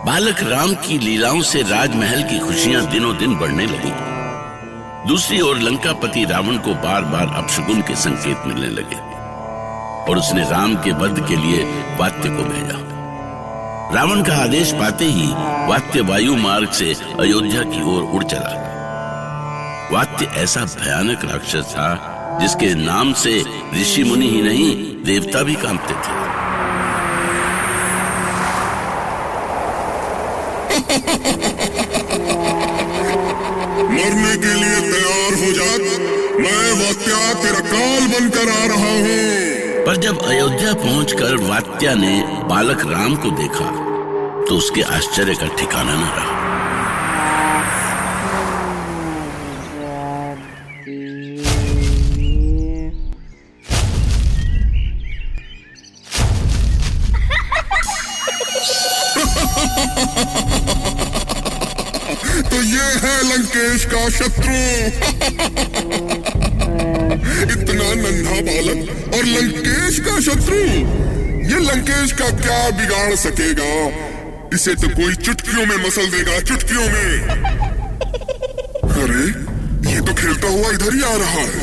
बालक राम की लीलाओं से राजमहल की खुशियां दिनों दिन बढ़ने लगी। दूसरी ओर लंकापति रावण को बार बार अपशगुन के संकेत मिलने लगे और उसने राम के वध के लिए वात्य को भेजा। रावण का आदेश पाते ही वात्य वायु मार्ग से अयोध्या की ओर उड़ चला। वात्य ऐसा भयानक राक्षस था जिसके नाम से ऋषि मुनि ही नहीं देवता भी कांपते थे। मरने के लिए तैयार हो जा, मैं वात्या तेरा काल बनकर आ रहा हूँ। पर जब अयोध्या पहुंचकर वात्या ने बालक राम को देखा तो उसके आश्चर्य का ठिकाना न रहा। तो ये है लंकेश का शत्रु। इतना नन्हा बालक और लंकेश का शत्रु। ये लंकेश का क्या बिगाड़ सकेगा? इसे तो कोई चुटकियों में मसल देगा, चुटकियों में। अरे ये तो खेलता हुआ इधर ही आ रहा है।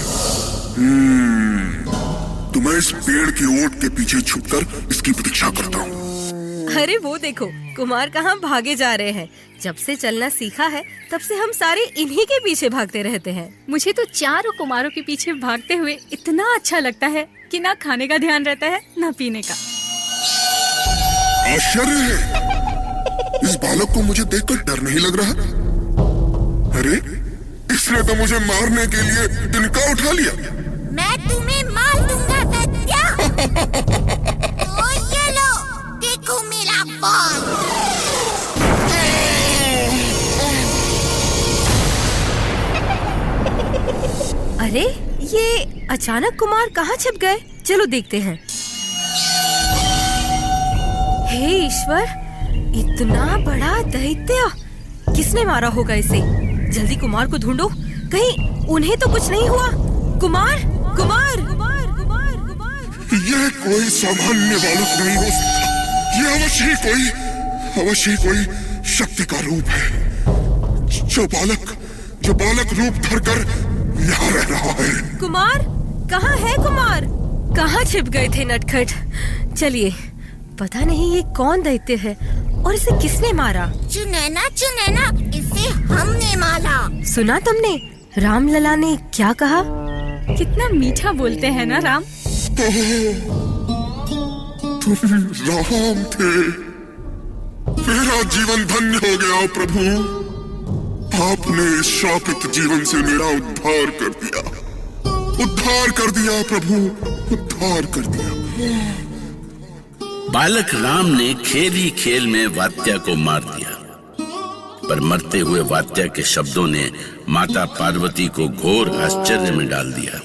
तो मैं इस पेड़ की ओट के पीछे छुपकर इसकी प्रतीक्षा करता हूँ। अरे वो देखो, कुमार कहाँ भागे जा रहे हैं। जब से चलना सीखा है तब से हम सारे इन्हीं के पीछे भागते रहते हैं। मुझे तो चारों कुमारों के पीछे भागते हुए इतना अच्छा लगता है कि ना खाने का ध्यान रहता है ना पीने का। आश्चर्य है, इस बालक को मुझे देखकर डर नहीं लग रहा। अरे इसने तो मुझे मारने के लिए तिनका उठा लिया। मैं तुम्हें मार दूंगा दत्या। तो ये लो, देखो मेरा बॉल। अरे ये अचानक कुमार कहाँ छिप गए? चलो देखते हैं। हे ईश्वर, इतना बड़ा दैत्य किसने मारा होगा इसे? जल्दी कुमार को ढूंढो, कहीं उन्हें तो कुछ नहीं हुआ। कुमार, कुमार, कुमार, कुमार, कुमार। यह कोई सामान्य बालक नहीं हो सकता। यह अवश्य ही कोई शक्ति का रूप है। जो बालक रूप धरकर यहाँ रह रहा है। कुमार, कहाँ है कुमार? कहाँ छिप गए थे नटखट? चलिए, पता नहीं ये कौन दैत्य है और इसे किसने मारा। चुनैना, चुनैना, इसे हमने मारा। सुना तुमने राम लला ने क्या कहा? कितना मीठा बोलते हैं ना राम। तुम राम थे। मेरा जीवन धन्य हो गया प्रभु। आपने इस शापित जीवन से मेरा उद्धार कर दिया। उद्धार कर दिया प्रभु, उद्धार कर दिया। बालक राम ने खेल ही खेल में वात्या को मार दिया, पर मरते हुए वात्या के शब्दों ने माता पार्वती को घोर आश्चर्य में डाल दिया।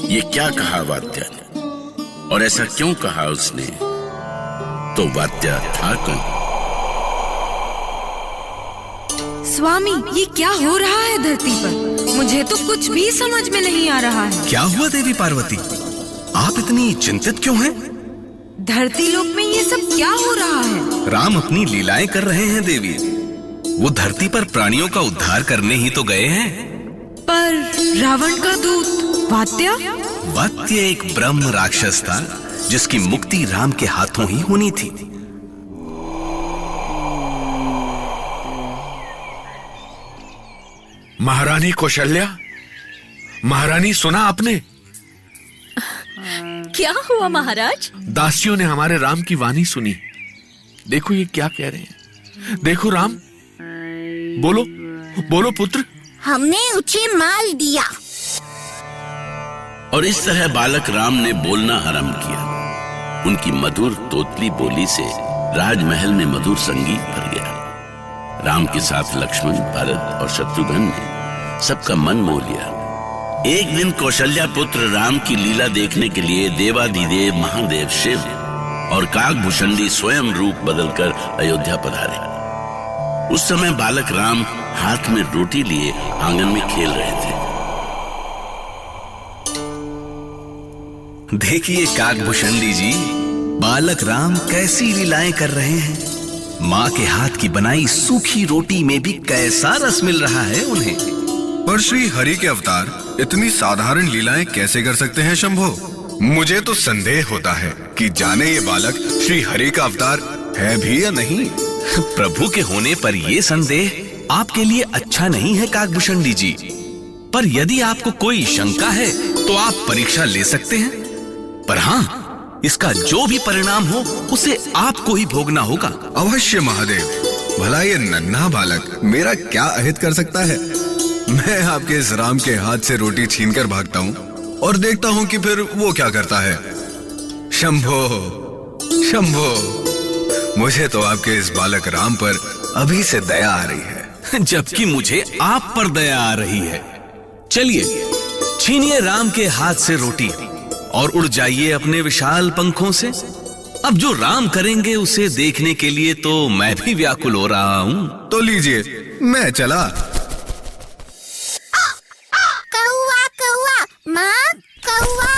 ये क्या कहा वात्या ने, और ऐसा क्यों कहा उसने? तो वात्या था कौन? स्वामी, ये क्या हो रहा है धरती पर? मुझे तो कुछ भी समझ में नहीं आ रहा है। क्या हुआ देवी पार्वती? आप इतनी चिंतित क्यों हैं? धरती लोक में ये सब क्या हो रहा है? राम अपनी लीलाएं कर रहे हैं देवी। वो धरती पर प्राणियों का उद्धार करने ही तो गए हैं। पर रावण का दूत वात्या? वात्य एक ब्रह्म राक्षस था जिसकी मुक्ति राम के हाथों ही होनी थी। महारानी कौशल्या, महारानी सुना आपने? क्या हुआ महाराज? दासियों ने हमारे राम की वाणी सुनी। देखो ये क्या कह रहे हैं। देखो राम, बोलो बोलो पुत्र। हमने उसे मार दिया। और इस तरह बालक राम ने बोलना आरंभ किया। उनकी मधुर तोतली बोली से राजमहल में मधुर संगीत भर गया। राम के साथ लक्ष्मण, भरत और शत्रुघ्न ने सबका मन मोह लिया। एक दिन कौशल्या पुत्र राम की लीला देखने के लिए देवाधिदेव महादेव शिव और काकभूषणी स्वयं रूप बदलकर अयोध्या पधारे। उस समय बालक राम हाथ में रोटी लिए आंगन में खेल रहे थे। देखिए काकभूषणी जी, बालक राम कैसी लीलाएं कर रहे हैं। माँ के हाथ की बनाई सूखी रोटी में भी कैसा रस मिल रहा है उन्हें। पर श्री हरि के अवतार इतनी साधारण लीलाएं कैसे कर सकते हैं शंभो? मुझे तो संदेह होता है कि जाने ये बालक श्री हरि का अवतार है भी या नहीं। प्रभु के होने पर यह संदेह आपके लिए अच्छा नहीं है काकभूषणी जी, पर यदि आपको कोई शंका है तो आप परीक्षा ले सकते हैं। पर हाँ, इसका जो भी परिणाम हो उसे आपको ही भोगना होगा। अवश्य महादेव, भला ये नन्हा बालक मेरा क्या अहित कर सकता है? मैं आपके इस राम के हाथ से रोटी छीनकर भागता हूँ और देखता हूँ कि फिर वो क्या करता है। शंभो, शंभो, मुझे तो आपके इस बालक राम पर अभी से दया आ रही है। जबकि मुझे आप पर दया आ रही है। चलिए, छीनिए राम के हाथ से रोटी और उड़ जाइए अपने विशाल पंखों से। अब जो राम करेंगे उसे देखने के लिए तो मैं भी व्याकुल हो रहा हूँ। तो लीजिए, मैं चला। कौवा कौवा, माँ कौवा।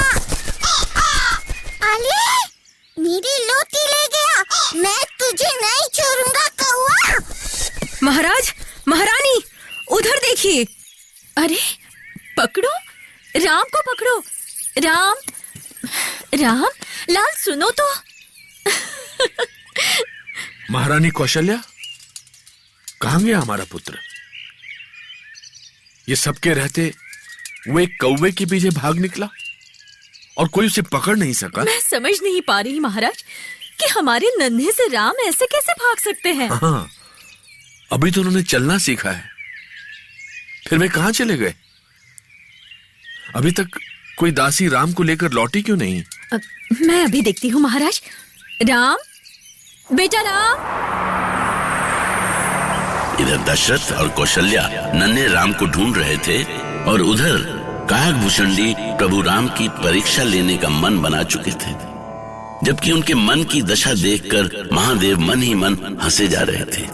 अरे मेरी रोटी ले गया, मैं तुझे नहीं छोड़ूंगा कौवा। महाराज, महारानी, उधर देखिए। अरे पकड़ो, राम को पकड़ो। राम, राम, लाल सुनो तो। महारानी कौशल्या, कहां गया हमारा पुत्र? ये सबके रहते वो एक कौवे के पीछे भाग निकला और कोई उसे पकड़ नहीं सका। मैं समझ नहीं पा रही महाराज कि हमारे नन्हे से राम ऐसे कैसे भाग सकते हैं। हाँ, अभी तो उन्होंने चलना सीखा है, फिर वे कहां चले गए? अभी तक कोई दासी राम को लेकर लौटी क्यों नहीं? मैं अभी देखती हूँ महाराज। राम, बेटा राम। इधर दशरथ और कौशल्या नन्हे राम को ढूंढ रहे थे और उधर काकभूषणी प्रभु राम की परीक्षा लेने का मन बना चुके थे। जबकि उनके मन की दशा देखकर महादेव मन ही मन हंसे जा रहे थे।